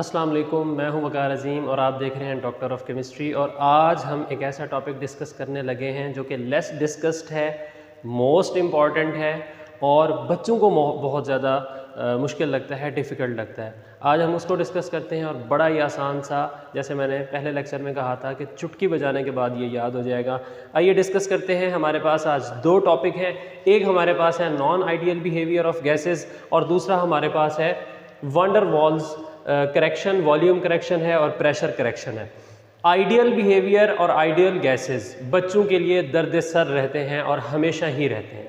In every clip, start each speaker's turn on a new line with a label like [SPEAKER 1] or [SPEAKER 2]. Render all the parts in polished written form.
[SPEAKER 1] अस्सलाम वालेकुम, मैं हूं वकार अज़ीम और आप देख रहे हैं डॉक्टर ऑफ केमिस्ट्री। और आज हम एक ऐसा टॉपिक डिस्कस करने लगे हैं जो कि लेस डिस्कस्ड है, मोस्ट इम्पॉर्टेंट है और बच्चों को बहुत ज़्यादा मुश्किल लगता है, डिफ़िकल्ट लगता है। आज हम उसको डिस्कस करते हैं और बड़ा ही आसान सा, जैसे मैंने पहले लेक्चर में कहा था कि चुटकी बजाने के बाद ये याद हो जाएगा। आइए डिस्कस करते हैं। हमारे पास आज दो टॉपिक हैं। एक हमारे पास है non ideal behaviour of gases और दूसरा हमारे पास है van der Waals correction, volume correction है और प्रेशर करेक्शन है। आइडियल बिहेवियर और आइडियल गैसेस बच्चों के लिए दर्द सर रहते हैं और हमेशा ही रहते हैं।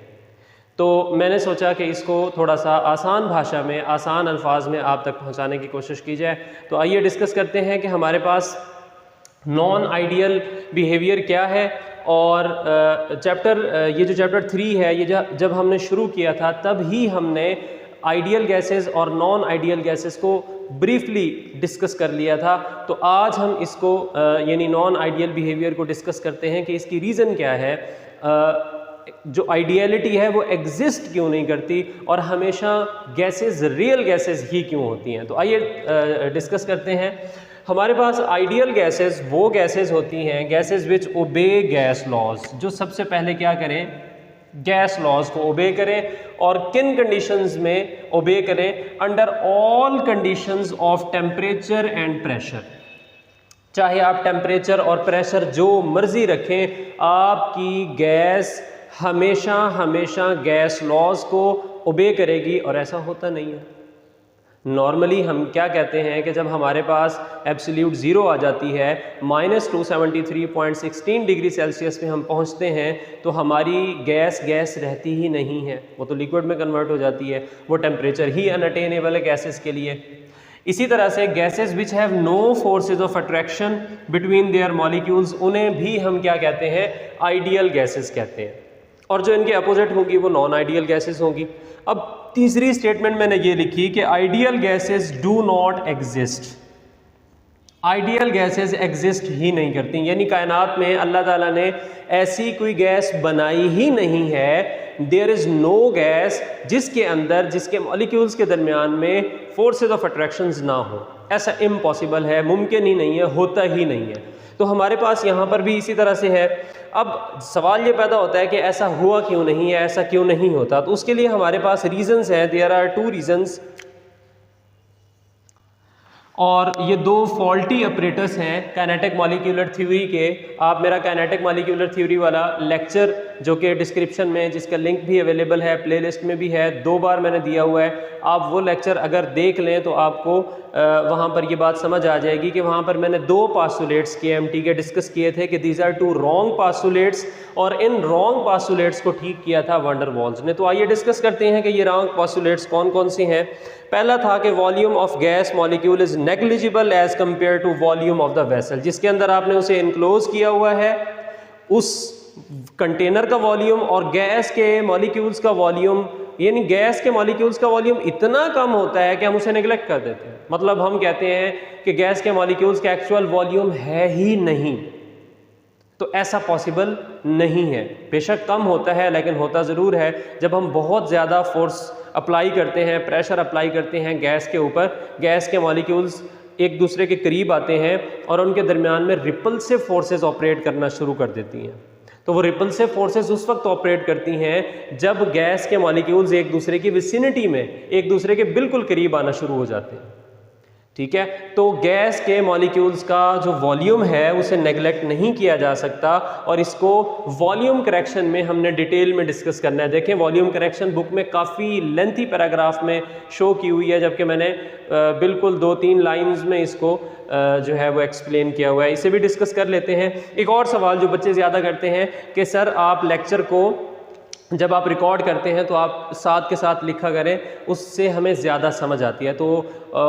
[SPEAKER 1] तो मैंने सोचा कि इसको थोड़ा सा आसान भाषा में, आसान अल्फाज में आप तक पहुंचाने की कोशिश की जाए। तो आइए डिस्कस करते हैं कि हमारे पास नॉन आइडियल बिहेवियर क्या है। और ये जो चैप्टर 3 है, ये जब हमने शुरू किया था तब ही हमने आइडियल गैसेस और नॉन आइडियल गैसेस को ब्रीफली डिस्कस कर लिया था। तो आज हम इसको यानी नॉन आइडियल बिहेवियर को डिस्कस करते हैं कि इसकी रीज़न क्या है, जो आइडियलिटी है वो एग्जिस्ट क्यों नहीं करती और हमेशा गैसेस रियल गैसेस ही क्यों होती हैं। तो आइए डिस्कस करते हैं। हमारे पास आइडियल गैसेस वो गैसेस होती हैं, गैसेस विच ओबे गैस लॉज, जो सबसे पहले क्या करें, गैस लॉज को ओबे करें। और किन कंडीशंस में ओबे करें? Under all conditions of temperature and pressure. चाहे आप टेम्परेचर और प्रेशर जो मर्जी रखें, आपकी गैस हमेशा हमेशा गैस लॉज को ओबे करेगी। और ऐसा होता नहीं है। नॉर्मली हम क्या कहते हैं कि जब हमारे पास एब्सोल्यूट ज़ीरो आ जाती है, -273.16 डिग्री सेल्सियस पे हम पहुंचते हैं, तो हमारी गैस रहती ही नहीं है, वो तो लिक्विड में कन्वर्ट हो जाती है। वो टेम्परेचर ही अनअटेनेबल है गैसेस के लिए। इसी तरह से gases which have no forces of attraction between their molecules, उन्हें भी हम क्या कहते हैं? आइडियल गैसेस कहते हैं। और जो इनके अपोजिट होंगी वो नॉन आइडियल गैसेस होंगी। अब तीसरी स्टेटमेंट मैंने ये लिखी कि ideal gases do not exist. Ideal gases exist ही नहीं करती, यानी कायनात में अल्लाह ताला ने ऐसी कोई गैस बनाई ही नहीं है। देयर इज नो गैस जिसके अंदर, जिसके मॉलिक्यूल्स के दरमियान में फोर्सेज ऑफ अट्रैक्शंस ना हो। ऐसा इम्पॉसिबल है, मुमकिन ही नहीं है, होता ही नहीं है। तो हमारे पास यहाँ पर भी इसी तरह से है। अब सवाल ये पैदा होता है कि ऐसा हुआ क्यों नहीं है, ऐसा क्यों नहीं होता? तो उसके लिए हमारे पास रीजंस हैं। देयर आर 2 रीजंस और ये 2 फॉल्टी ऑपरेटर्स हैं काइनेटिक मॉलिक्यूलर थ्योरी के। आप मेरा काइनेटिक मॉलिक्यूलर थ्योरी वाला लेक्चर, जो कि डिस्क्रिप्शन में, जिसका लिंक भी अवेलेबल है, प्लेलिस्ट में भी है, 2 बार मैंने दिया हुआ है, आप वो लेक्चर अगर देख लें तो आपको वहाँ पर ये बात समझ आ जाएगी कि वहाँ पर मैंने 2 पास्टुलेट्स KMT के डिस्कस किए थे कि दीज आर 2 रॉन्ग पास्टुलेट्स, और इन रॉन्ग पास्टुलेट्स को ठीक किया था वैन डर वाल्स ने। तो आइए डिस्कस करते हैं कि ये रॉन्ग पास्टुलेट्स कौन कौन सी हैं। पहला था कि volume of gas molecule is negligible as compare to volume of the vessel. जिसके अंदर आपने उसे इनक्लोज किया हुआ है, उस कंटेनर का वॉल्यूम और गैस के मॉलिक्यूल्स का वॉल्यूम, यानी गैस के मॉलिक्यूल्स का वॉल्यूम इतना कम होता है कि हम उसे नेग्लेक्ट कर देते हैं। मतलब हम कहते हैं कि गैस के मॉलिक्यूल्स का एक्चुअल वॉल्यूम है ही नहीं। तो ऐसा पॉसिबल नहीं है। बेशक कम होता है लेकिन होता ज़रूर है। जब हम बहुत ज़्यादा फोर्स अप्लाई करते हैं, प्रेशर अप्लाई करते हैं गैस के ऊपर, गैस के मॉलिक्यूल्स एक दूसरे के करीब आते हैं और उनके दरमियान में रिपल्सिव फोर्सेस ऑपरेट करना शुरू कर देती हैं। तो वो रिपल्सिव फोर्सेस उस वक्त ऑपरेट करती हैं जब गैस के मॉलिक्यूल्स एक दूसरे की विसिनिटी में, एक दूसरे के बिल्कुल करीब आना शुरू हो जाते हैं। ठीक है, तो गैस के मॉलिक्यूल्स का जो वॉल्यूम है उसे नेग्लेक्ट नहीं किया जा सकता और इसको वॉल्यूम करेक्शन में हमने डिटेल में डिस्कस करना है। देखें, वॉल्यूम करेक्शन बुक में काफ़ी लेंथी पैराग्राफ में शो की हुई है, जबकि मैंने बिल्कुल 2-3 लाइंस में इसको जो है वो एक्सप्लेन किया हुआ है। इसे भी डिस्कस कर लेते हैं। एक और सवाल जो बच्चे ज़्यादा करते हैं कि सर आप लेक्चर को जब आप रिकॉर्ड करते हैं तो आप साथ के साथ लिखा करें, उससे हमें ज़्यादा समझ आती है। तो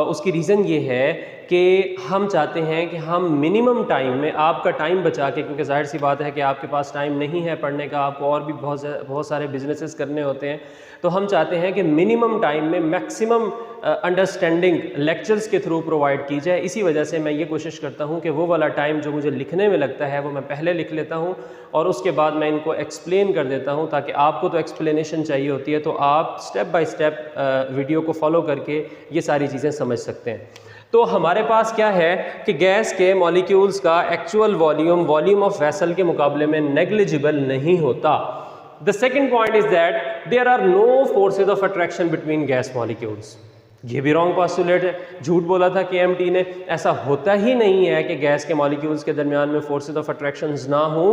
[SPEAKER 1] उसकी रीज़न ये है कि हम चाहते हैं कि हम मिनिमम टाइम में आपका टाइम बचा के, क्योंकि जाहिर सी बात है कि आपके पास टाइम नहीं है पढ़ने का, आपको और भी बहुत सारे बिजनेसेस करने होते हैं, तो हम चाहते हैं कि मिनिमम टाइम में मैक्सिमम अंडरस्टैंडिंग लेक्चर्स के थ्रू प्रोवाइड की जाए। इसी वजह से मैं ये कोशिश करता हूँ कि वो वाला टाइम जो मुझे लिखने में लगता है वो मैं पहले लिख लेता हूँ और उसके बाद मैं इनको एक्सप्लेन कर देता हूँ, ताकि आपको तो एक्सप्लेनेशन चाहिए होती है, तो आप स्टेप बाय स्टेप वीडियो को फॉलो करके ये सारी चीज़ें समझ सकते हैं। तो हमारे पास क्या है कि गैस के मॉलिक्यूल्स का एक्चुअल वॉल्यूम ऑफ वेसल के मुकाबले में नेग्लिजिबल नहीं होता। The second point is that there are no forces of attraction between gas molecules. ये भी रॉन्ग पॉस्टुलेट है, झूठ बोला था KMT ने। ऐसा होता ही नहीं है कि गैस के मॉलिक्यूल्स के दरमियान में फोर्सेज ऑफ अट्रैक्शंस ना हो।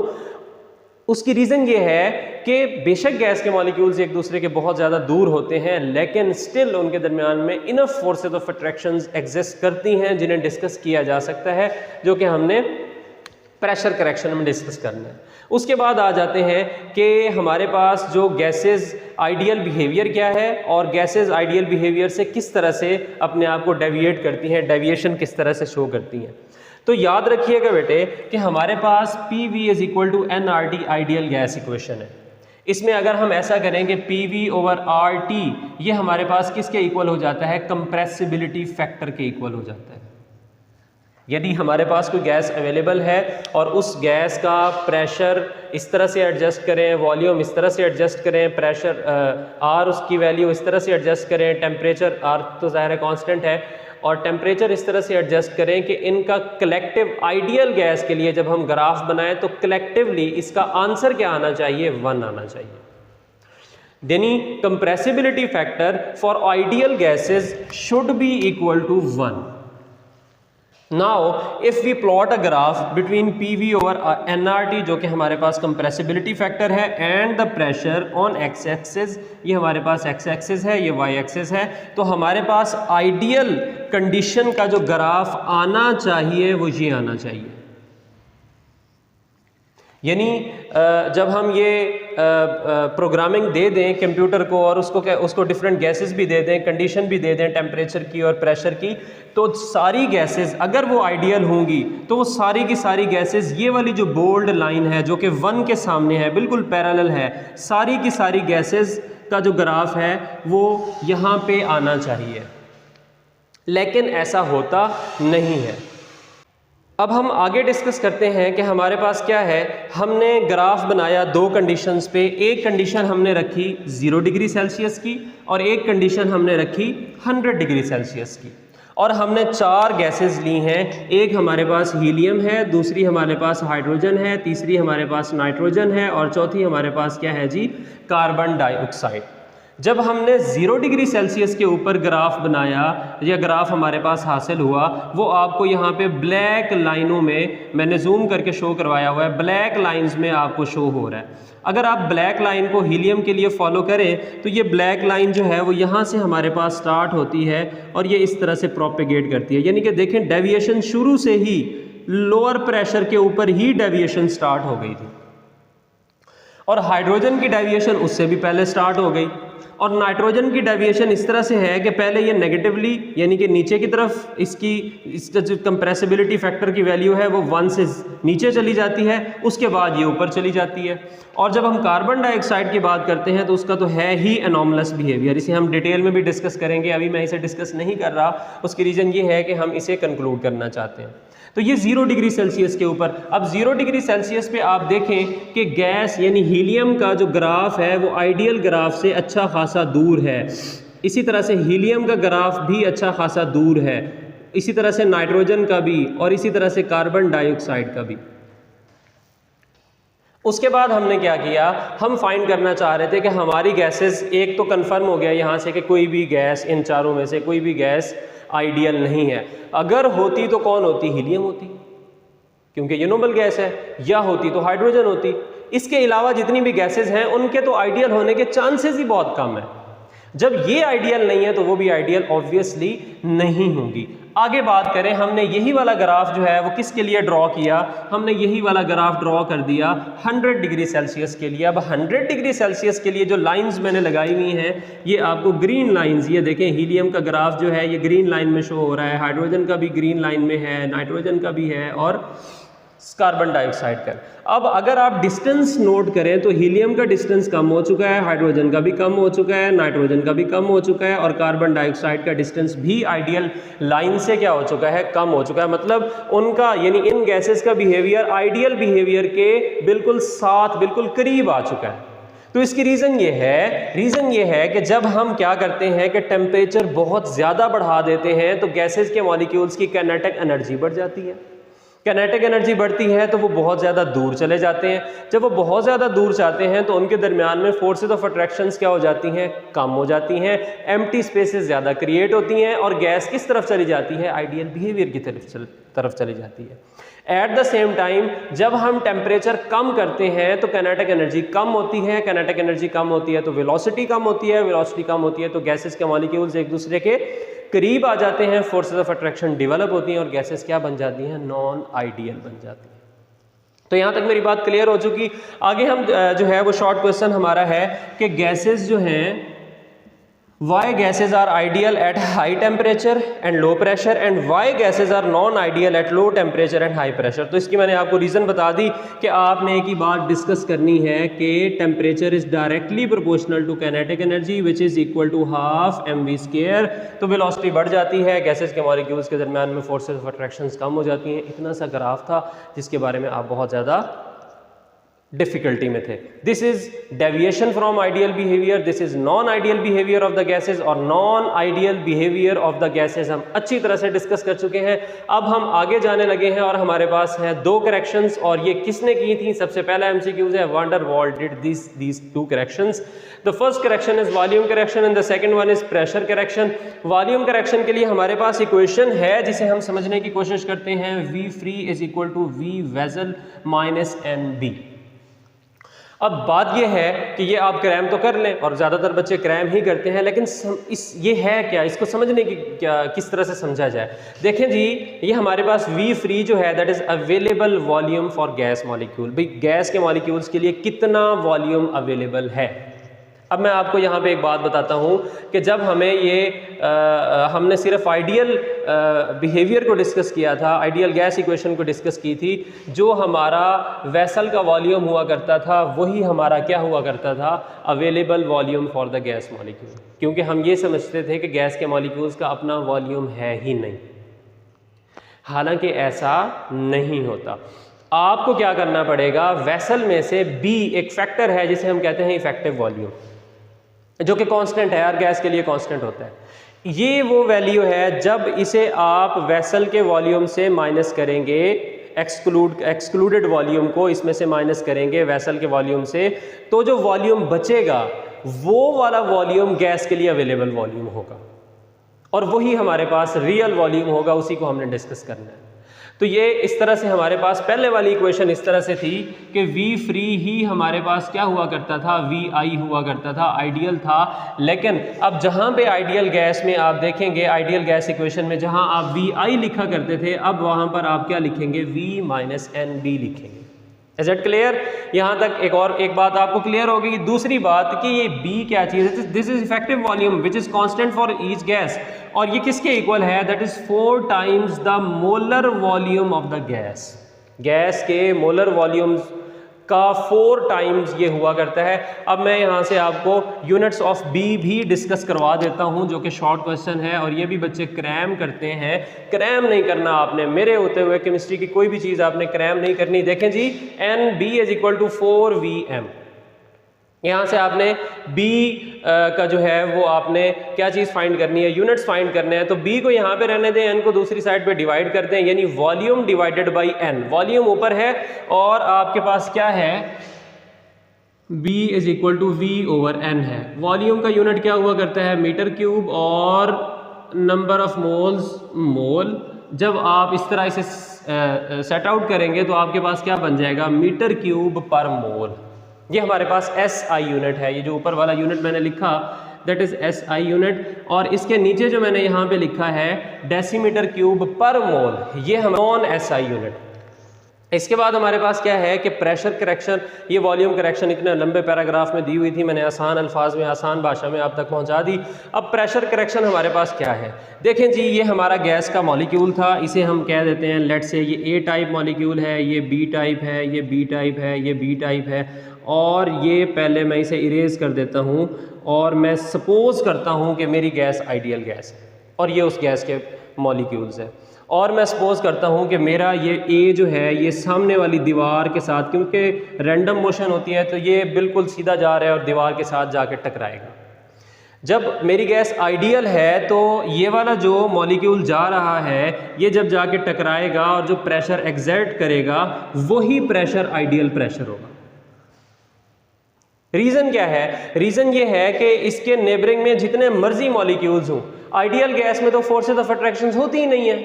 [SPEAKER 1] उसकी रीज़न ये है कि बेशक गैस के मॉलिक्यूल्स एक दूसरे के बहुत ज़्यादा दूर होते हैं, लेकिन स्टिल उनके दरमियान में enough forces of attractions exist करती हैं जिन्हें डिस्कस किया जा सकता है, जो कि हमने प्रेशर करेक्शन में डिस्कस करना है। उसके बाद आ जाते हैं कि हमारे पास जो गैसेस आइडियल बिहेवियर क्या है और गैसेस आइडियल बिहेवियर से किस तरह से अपने आप को डेविएट करती हैं, डेविएशन किस तरह से शो करती हैं। तो याद रखिएगा बेटे कि हमारे पास PV is equal to nRT ideal gas equation है। इसमें अगर हम ऐसा करें कि PV ओवर RT ये हमारे पास किसके इक्वल हो जाता है, कंप्रेसिबिलिटी फैक्टर के इक्वल हो जाता है। यदि हमारे पास कोई गैस अवेलेबल है और उस गैस का प्रेशर इस तरह से एडजस्ट करें, वॉल्यूम इस तरह से एडजस्ट करें, प्रेशर R उसकी वैल्यू इस तरह से एडजस्ट करें, टेम्परेचर R तो ज़ाहिर है कांस्टेंट है, और टेम्परेचर इस तरह से एडजस्ट करें कि इनका कलेक्टिव आइडियल गैस के लिए जब हम ग्राफ बनाएं तो कलेक्टिवली इसका आंसर क्या आना चाहिए, 1 आना चाहिए। यानी compressibility factor for ideal gases should be equal to 1। Now if we plot a graph between PV over nRT जो कि हमारे पास कंप्रेसिबिलिटी फैक्टर है and the pressure on x axis, ये हमारे पास x एक्सिस है, ये y एक्सिस है, तो हमारे पास आइडियल कंडीशन का जो ग्राफ आना चाहिए वो ये आना चाहिए। यानी जब हम ये प्रोग्रामिंग दे दें कंप्यूटर को और उसको डिफरेंट गैसेस भी दे दें, कंडीशन भी दे दें टेम्परेचर की और प्रेशर की, तो सारी गैसेस अगर वो आइडियल होंगी तो वो सारी की सारी गैसेस, ये वाली जो बोल्ड लाइन है जो कि 1 के सामने है, बिल्कुल पैरेलल है, सारी की सारी गैसेस का जो ग्राफ है वो यहाँ पे आना चाहिए, लेकिन ऐसा होता नहीं है। अब हम आगे डिस्कस करते हैं कि हमारे पास क्या है। हमने ग्राफ बनाया 2 कंडीशंस पे। एक कंडीशन हमने रखी 0 डिग्री सेल्सियस की और एक कंडीशन हमने रखी 100 डिग्री सेल्सियस की, और हमने 4 गैसेस ली हैं। एक हमारे पास हीलियम है, दूसरी हमारे पास हाइड्रोजन है, तीसरी हमारे पास नाइट्रोजन है और चौथी हमारे पास क्या है जी, कार्बन डाइऑक्साइड। जब हमने 0 डिग्री सेल्सियस के ऊपर ग्राफ बनाया या ग्राफ हमारे पास हासिल हुआ, वो आपको यहाँ पे ब्लैक लाइनों में मैंने जूम करके शो करवाया हुआ है, ब्लैक लाइंस में आपको शो हो रहा है। अगर आप ब्लैक लाइन को हीलियम के लिए फॉलो करें तो ये ब्लैक लाइन जो है वो यहाँ से हमारे पास स्टार्ट होती है और ये इस तरह से प्रोपेगेट करती है। यानी कि देखें डेविएशन शुरू से ही लोअर प्रेशर के ऊपर ही डेविएशन स्टार्ट हो गई थी, और हाइड्रोजन की डेविएशन उससे भी पहले स्टार्ट हो गई, और नाइट्रोजन की डेविएशन इस तरह से है कि पहले ये नेगेटिवली यानी कि नीचे की तरफ इसका जो कंप्रेसिबिलिटी फैक्टर की वैल्यू है वो 1 से नीचे चली जाती है, उसके बाद ये ऊपर चली जाती है। और जब हम कार्बन डाइऑक्साइड की बात करते हैं तो उसका तो है ही एनॉमलस बिहेवियर, इसे हम डिटेल में भी डिस्कस करेंगे, अभी मैं इसे डिस्कस नहीं कर रहा। उसकी रीज़न ये है कि हम इसे कंक्लूड करना चाहते हैं। तो ये 0 डिग्री सेल्सियस के ऊपर, अब 0 डिग्री सेल्सियस पे आप देखें कि गैस यानी हीलियम का जो ग्राफ है वो आइडियल ग्राफ से अच्छा खासा दूर है। इसी तरह से हीलियम का ग्राफ भी अच्छा खासा दूर है, इसी तरह से नाइट्रोजन का भी, और इसी तरह से कार्बन डाइऑक्साइड का भी। उसके बाद हमने क्या किया, हम फाइंड करना चाह रहे थे कि हमारी गैसेस, एक तो कंफर्म हो गया यहाँ से कि कोई भी गैस, इन चारों में से कोई भी गैस आइडियल नहीं है। अगर होती तो कौन होती, हीलियम होती, क्योंकि ये नोबल गैस है, या होती तो हाइड्रोजन होती। इसके अलावा जितनी भी गैसेस हैं उनके तो आइडियल होने के चांसेस ही बहुत कम है। जब ये आइडियल नहीं है तो वो भी आइडियल ऑब्वियसली नहीं होंगी। आगे बात करें, हमने यही वाला ग्राफ जो है वो किसके लिए ड्रॉ किया, हमने यही वाला ग्राफ ड्रॉ कर दिया 100 डिग्री सेल्सियस के लिए। अब 100 डिग्री सेल्सियस के लिए जो लाइंस मैंने लगाई हुई हैं ये आपको ग्रीन लाइंस, ये देखें हीलियम का ग्राफ जो है ये ग्रीन लाइन में शो हो रहा है, हाइड्रोजन का भी ग्रीन लाइन में है, नाइट्रोजन का भी है और कार्बन डाइऑक्साइड का। अब अगर आप डिस्टेंस नोट करें तो हीलियम का डिस्टेंस कम हो चुका है, हाइड्रोजन का भी कम हो चुका है, नाइट्रोजन का भी कम हो चुका है, और कार्बन डाइऑक्साइड का डिस्टेंस भी आइडियल लाइन से क्या हो चुका है, कम हो चुका है। मतलब उनका यानी इन गैसेस का बिहेवियर आइडियल बिहेवियर के बिल्कुल साथ, बिल्कुल करीब आ चुका है। तो इसकी रीज़न ये है कि जब हम क्या करते हैं कि टेम्परेचर बहुत ज़्यादा बढ़ा देते हैं तो गैसेस के मॉलिक्यूल्स की काइनेटिक एनर्जी बढ़ जाती है। काइनेटिक एनर्जी बढ़ती है तो वो बहुत ज़्यादा दूर चले जाते हैं। जब वो बहुत ज़्यादा दूर जाते हैं तो उनके दरमियान में फोर्सेस ऑफ अट्रैक्शंस क्या हो जाती हैं, कम हो जाती हैं, एम्प्टी स्पेसेस ज़्यादा क्रिएट होती हैं और गैस किस तरफ चली जाती है, आइडियल बिहेवियर की तरफ चली जाती है। एट द सेम टाइम जब हम टेम्परेचर कम करते हैं तो काइनेटिक एनर्जी कम होती है, काइनेटिक एनर्जी कम होती है तो वेलोसिटी कम होती है, वेलोसिटी कम होती है तो गैसेस के मॉलिक्यूल्स एक दूसरे के करीब आ जाते हैं, फोर्सेस ऑफ अट्रैक्शन डेवलप होती हैं और गैसेस क्या बन जाती हैं, नॉन आइडियल बन जाती हैं। तो यहाँ तक मेरी बात क्लियर हो चुकी। आगे हम जो है वो शॉर्ट क्वेश्चन हमारा है कि गैसेस जो हैं, why gases are ideal at high temperature and low pressure and why gases are non ideal at low temperature and high pressure। तो इसकी मैंने आपको रीज़न बता दी कि आपने एक ही बात डिस्कस करनी है कि temperature is directly proportional to kinetic energy which is equal to half mv²। तो वेलोसिटी बढ़ जाती है, गैसेस के मॉलिक्यूल्स के दरमियान में फोर्सेस ऑफ अट्रैक्शंस कम हो जाती हैं। इतना सा ग्राफ था जिसके बारे में आप बहुत ज़्यादा डिफिकल्टी में थे। This is deviation from ideal behaviour, this is non ideal behaviour of the gases और non ideal behaviour of the gases हम अच्छी तरह से डिस्कस कर चुके हैं। अब हम आगे जाने लगे हैं और हमारे पास है 2 करेक्शंस और ये किसने की थी। सबसे पहला एमसीक्यूज है वान डर वाल did these 2 corrections। The first correction is volume correction and the second one is pressure correction. Volume correction के लिए हमारे पास इक्वेशन है जिसे हम समझने की कोशिश करते हैं, V free is equal to V vessel minus NB। अब बात यह है कि ये आप क्रैम तो कर लें और ज़्यादातर बच्चे क्रैम ही करते हैं, लेकिन ये है क्या, इसको समझने की क्या किस तरह से समझा जाए। देखें जी, ये हमारे पास V free जो है that is available volume for gas molecule. भाई गैस के मॉलिक्यूल्स के लिए कितना वॉल्यूम अवेलेबल है। अब मैं आपको यहाँ पे एक बात बताता हूँ कि जब हमें हमने सिर्फ आइडियल बिहेवियर को डिस्कस किया था, आइडियल गैस इक्वेशन को डिस्कस की थी, जो हमारा वेसल का वॉल्यूम हुआ करता था वही हमारा क्या हुआ करता था, available volume for the gas molecule. क्योंकि हम ये समझते थे कि गैस के मॉलिक्यूल्स का अपना वॉल्यूम है ही नहीं, हालांकि ऐसा नहीं होता। आपको क्या करना पड़ेगा, वेसल में से B एक फैक्टर है जिसे हम कहते हैं इफेक्टिव वॉल्यूम, जो कि कांस्टेंट है, हर गैस के लिए कांस्टेंट होता है। ये वो वैल्यू है जब इसे आप वेसल के वॉल्यूम से माइनस करेंगे, एक्सक्लूडेड वॉल्यूम को इसमें से माइनस करेंगे वेसल के वॉल्यूम से, तो जो वॉल्यूम बचेगा वो वाला वॉल्यूम गैस के लिए अवेलेबल वॉल्यूम होगा और वही हमारे पास रियल वॉल्यूम होगा, उसी को हमने डिस्कस करना है। तो ये इस तरह से हमारे पास पहले वाली इक्वेशन इस तरह से थी कि V free ही हमारे पास क्या हुआ करता था, VI हुआ करता था, आइडियल था। लेकिन अब जहाँ पे आइडियल गैस में आप देखेंगे, आइडियल गैस इक्वेशन में जहाँ आप VI लिखा करते थे, अब वहाँ पर आप क्या लिखेंगे, V माइनस NB लिखेंगे। Is it clear? यहाँ तक एक बात आपको क्लियर होगी। दूसरी बात कि ये B क्या चीज़ है, this is effective volume which is constant for each gas, और ये किसके इक्वल है, that is 4 times the molar volume of the gas. Gas के मोलर वॉल्यूम का 4 टाइम्स ये हुआ करता है। अब मैं यहाँ से आपको यूनिट्स ऑफ B भी डिस्कस करवा देता हूँ, जो कि शॉर्ट क्वेश्चन है और ये भी बच्चे क्रैम करते हैं। क्रैम नहीं करना आपने, मेरे होते हुए केमिस्ट्री की कोई भी चीज़ आपने क्रैम नहीं करनी। देखें जी, NB is equal to 4VM। यहाँ से आपने B का जो है वो आपने क्या चीज़ फाइंड करनी है, यूनिट्स फाइंड करने हैं। तो B को यहाँ पे रहने दें, N को दूसरी साइड पे डिवाइड करते हैं, यानी volume divided by N। Volume ऊपर है और आपके पास क्या है, B is equal to V over N है। वॉल्यूम का यूनिट क्या हुआ करता है, मीटर क्यूब, और नंबर ऑफ मोल्स मोल। जब आप इस तरह इसे सेट आउट करेंगे तो आपके पास क्या बन जाएगा, मीटर क्यूब पर मोल। ये हमारे पास SI यूनिट है। ये जो ऊपर वाला यूनिट मैंने लिखा दैट इज SI यूनिट, और इसके नीचे जो मैंने यहाँ पे लिखा है डेसीमीटर क्यूब पर मोल, ये हम नॉन SI यूनिट। इसके बाद हमारे पास क्या है कि प्रेशर करेक्शन। ये वॉल्यूम करेक्शन इतने लंबे पैराग्राफ में दी हुई थी, मैंने आसान अल्फाज में आसान भाषा में आप तक पहुंचा दी। अब प्रेशर करेक्शन हमारे पास क्या है, देखें जी, ये हमारा गैस का मॉलिक्यूल था, इसे हम कह देते हैं लेट से ये A टाइप मॉलिक्यूल है, ये B टाइप है, ये B टाइप है, ये B टाइप है, और ये पहले मैं इसे इरेज कर देता हूँ और मैं सपोज करता हूँ कि मेरी गैस आइडियल गैस है और ये उस गैस के मॉलिक्यूल्स है। और मैं सपोज करता हूँ कि मेरा ये ए जो है ये सामने वाली दीवार के साथ, क्योंकि रैंडम मोशन होती है तो ये बिल्कुल सीधा जा रहा है और दीवार के साथ जाके टकराएगा। जब मेरी गैस आइडियल है तो ये वाला जो मॉलिक्यूल जा रहा है ये जब जाके टकराएगा और जो प्रेशर एग्जर्ट करेगा वही प्रेशर आइडियल प्रेशर होगा। रीज़न क्या है? रीज़न ये है कि इसके नेबरिंग में जितने मर्जी मॉलिक्यूल्स हों, आइडियल गैस में तो फोर्सेस ऑफ अट्रैक्शन होती ही नहीं है,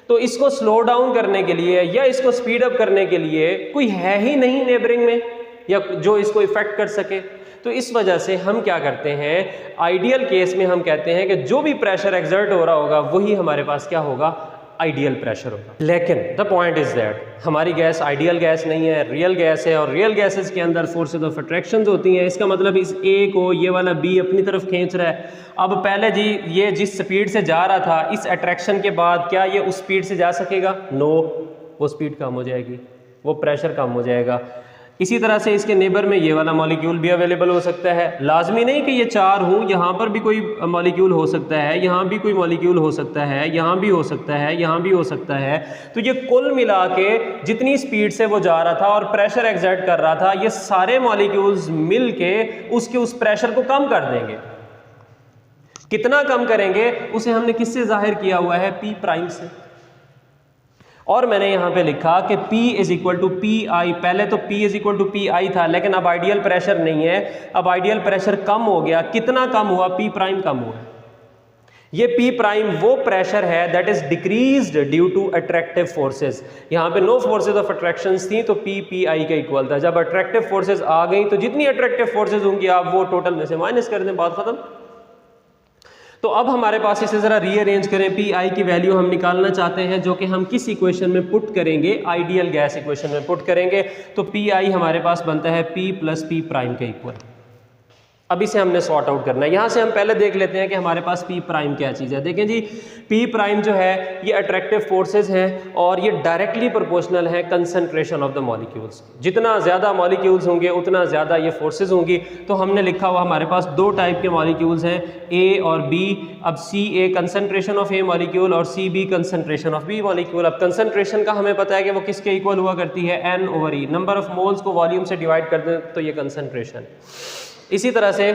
[SPEAKER 1] तो इसको स्लो डाउन करने के लिए या इसको स्पीड अप करने के लिए कोई है ही नहीं नेबरिंग में या जो इसको इफेक्ट कर सके। तो इस वजह से हम क्या करते हैं, आइडियल केस में हम कहते हैं कि जो भी प्रेशर एक्सर्ट हो रहा होगा वही हमारे पास क्या होगा, आइडियल प्रेशर होगा। लेकिन द पॉइंट इज दैट हमारी गैस आइडियल गैस नहीं है, रियल गैस है, और रियल गैसेस के अंदर फोर्सेस ऑफ अट्रैक्शन होती हैं। इसका मतलब इस ए को ये वाला बी अपनी तरफ खींच रहा है। अब पहले जी ये जिस स्पीड से जा रहा था, इस अट्रैक्शन के बाद क्या ये उस स्पीड से जा सकेगा? नो, वो स्पीड कम हो जाएगी, वो प्रेशर कम हो जाएगा। इसी तरह से इसके नेबर में ये वाला मॉलिक्यूल भी अवेलेबल हो सकता है। लाजमी नहीं कि ये चार हूँ, यहाँ पर भी कोई मॉलिक्यूल हो सकता है, यहाँ भी कोई मॉलिक्यूल हो सकता है, यहाँ भी हो सकता है, यहाँ भी हो सकता है। तो ये कुल मिला के जितनी स्पीड से वो जा रहा था और प्रेशर एक्सर्ट कर रहा था, ये सारे मॉलिक्यूल्स मिल के उसके उस प्रेशर को कम कर देंगे। कितना कम करेंगे उसे हमने किससे जाहिर किया हुआ है? पी प्राइम से। और मैंने यहाँ पे लिखा कि P is equal to P I. पहले तो P is equal to P I था, लेकिन अब आइडियल प्रेशर नहीं है, अब आइडियल प्रेशर कम हो गया। कितना कम हुआ? P प्राइम कम हुआ। ये P प्राइम वो प्रेशर है that is decreased due to attractive forces. यहाँ पे नो फोर्सेस ऑफ अट्रैक्शंस थी तो P पी आई का इक्वल था। जब अट्रैक्टिव फोर्सेस आ गई तो जितनी अट्रैक्टिव फोर्सेस होंगी आप वो टोटल में से माइनस कर दें, बात खत्म। तो अब हमारे पास इसे ज़रा रीअरेंज करें। पी आई की वैल्यू हम निकालना चाहते हैं जो कि हम किस इक्वेशन में पुट करेंगे? आइडियल गैस इक्वेशन में पुट करेंगे। तो पी आई हमारे पास बनता है P प्लस पी प्राइम के इक्वल। अब इसे हमने सॉर्ट आउट करना है। यहाँ से हम पहले देख लेते हैं कि हमारे पास P प्राइम क्या चीज़ है। देखें जी, P प्राइम जो है ये अट्रैक्टिव फोर्सेस हैं और ये डायरेक्टली प्रोपोर्शनल है कंसंट्रेशन ऑफ द मॉलिक्यूल्स। जितना ज़्यादा मॉलिक्यूल्स होंगे उतना ज़्यादा ये फोर्सेस होंगी। तो हमने लिखा हुआ हमारे पास दो टाइप के मॉलिक्यूल्स हैं, A और B। अब CA concentration of A molecule और CB concentration of B molecule. अब कंसंट्रेशन का हमें पता है कि वो किसके इक्वल हुआ करती है? N/E। नंबर ऑफ मोल्स को वॉल्यूम से डिवाइड कर दें तो ये कंसंट्रेशन। इसी तरह से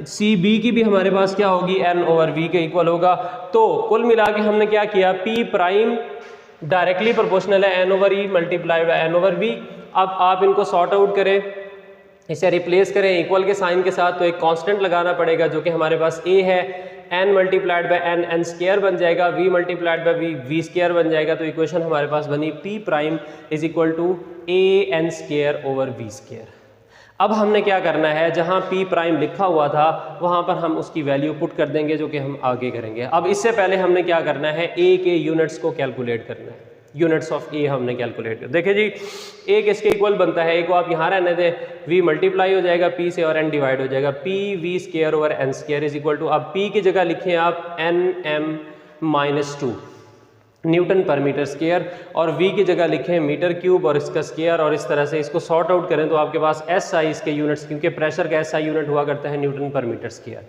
[SPEAKER 1] CB की भी हमारे पास क्या होगी? N/V के इक्वल होगा। तो कुल मिला के हमने क्या किया? P प्राइम डायरेक्टली प्रोपोर्शनल है N/E मल्टीप्लाइड बाय N/V। अब आप इनको सॉर्ट आउट करें, इसे रिप्लेस करें इक्वल के साइन के साथ, तो एक कांस्टेंट लगाना पड़ेगा जो कि हमारे पास A है। N multiplied by N N square बन जाएगा, V multiplied by V V square बन जाएगा। तो इक्वेशन हमारे पास बनी P prime is equal to AN square over V square. अब हमने क्या करना है, जहाँ P प्राइम लिखा हुआ था वहाँ पर हम उसकी वैल्यू पुट कर देंगे जो कि हम आगे करेंगे। अब इससे पहले हमने क्या करना है? A के यूनिट्स को कैलकुलेट करना है। यूनिट्स ऑफ A हमने कैलकुलेट कर, देखिए जी A किसके इक्वल बनता है? A को आप यहाँ रहने दें, V मल्टीप्लाई हो जाएगा P से और N डिवाइड हो जाएगा। P V square over N square is equal to, अब P की जगह लिखें आप Nm-2 न्यूटन पर मीटर स्क्वायर और V की जगह लिखें मीटर क्यूब और इसका स्क्वायर, और इस तरह से इसको सॉर्ट आउट करें तो आपके पास SI इसके यूनिट्स, क्योंकि प्रेशर का SI यूनिट हुआ करता है न्यूटन पर मीटर स्क्वायर।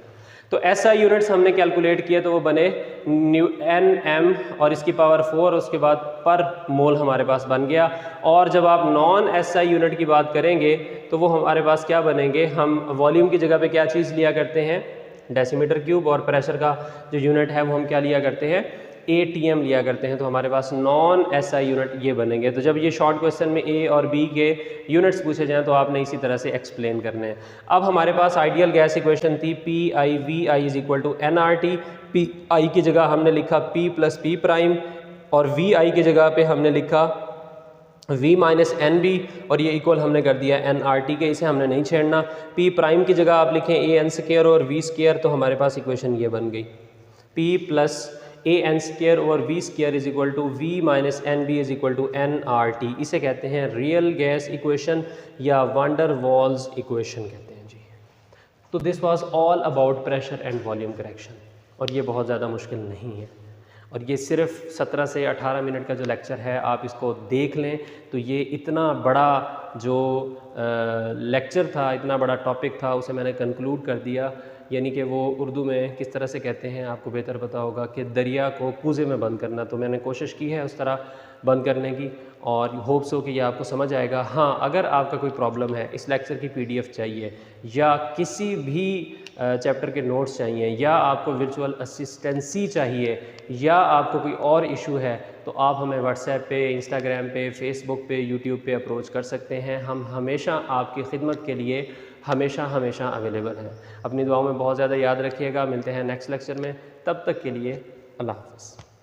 [SPEAKER 1] तो SI यूनिट्स हमने कैलकुलेट किए तो वो बने Nm और इसकी पावर 4, उसके बाद पर मोल हमारे पास बन गया। और जब आप नॉन SI यूनिट की बात करेंगे तो वो हमारे पास क्या बनेंगे? हम वॉल्यूम की जगह पे क्या चीज़ लिया करते हैं? डेसीमीटर क्यूब, और प्रेशर का जो यूनिट है वो हम क्या लिया करते हैं? ATM लिया करते हैं। तो हमारे पास नॉन SI यूनिट ये बनेंगे। तो जब ये शॉर्ट क्वेश्चन में A और B के यूनिट्स पूछे जाएं तो आपने इसी तरह से एक्सप्लेन करने हैं। अब हमारे पास आइडियल गैस इक्वेशन थी PI/VI is equal to nRT। PI की जगह हमने लिखा P प्लस P प्राइम और VI की जगह पे हमने लिखा V माइनस NB और ये इक्वल हमने कर दिया nRT के, इसे हमने नहीं छेड़ना। P प्राइम की जगह आप लिखें AN स्क्वायर और V स्क्वायर, तो हमारे पास इक्वेशन ये बन गई P plus AN square over V square is equal to V minus NB is equal to nRT। इसे कहते हैं रियल गैस इक्वेशन या वांडर वॉल्स इक्वेशन कहते हैं जी। तो this was all about pressure and volume correction, और ये बहुत ज़्यादा मुश्किल नहीं है, और ये सिर्फ 17 से 18 मिनट का जो लेक्चर है आप इसको देख लें तो ये इतना बड़ा जो लेक्चर था, इतना बड़ा टॉपिक था, उसे मैंने कंक्लूड कर दिया यानी कि वो उर्दू में किस तरह से कहते हैं आपको बेहतर पता होगा कि दरिया को कूज़े में बंद करना। तो मैंने कोशिश की है उस तरह बंद करने की और होप्स हो कि ये आपको समझ आएगा। हाँ, अगर आपका कोई प्रॉब्लम है, इस लेक्चर की PDF चाहिए या किसी भी चैप्टर के नोट्स चाहिए या आपको वर्चुअल असिस्टेंसी चाहिए या आपको कोई और इशू है, तो आप हमें व्हाट्सएप पे, इंस्टाग्राम पे, फेसबुक पे, यूट्यूब पे अप्रोच कर सकते हैं। हम हमेशा आपकी खिदमत के लिए हमेशा अवेलेबल हैं। अपनी दुआओं में बहुत ज़्यादा याद रखिएगा। मिलते हैं नेक्स्ट लेक्चर में, तब तक के लिए अल्लाह हाफ़िज़।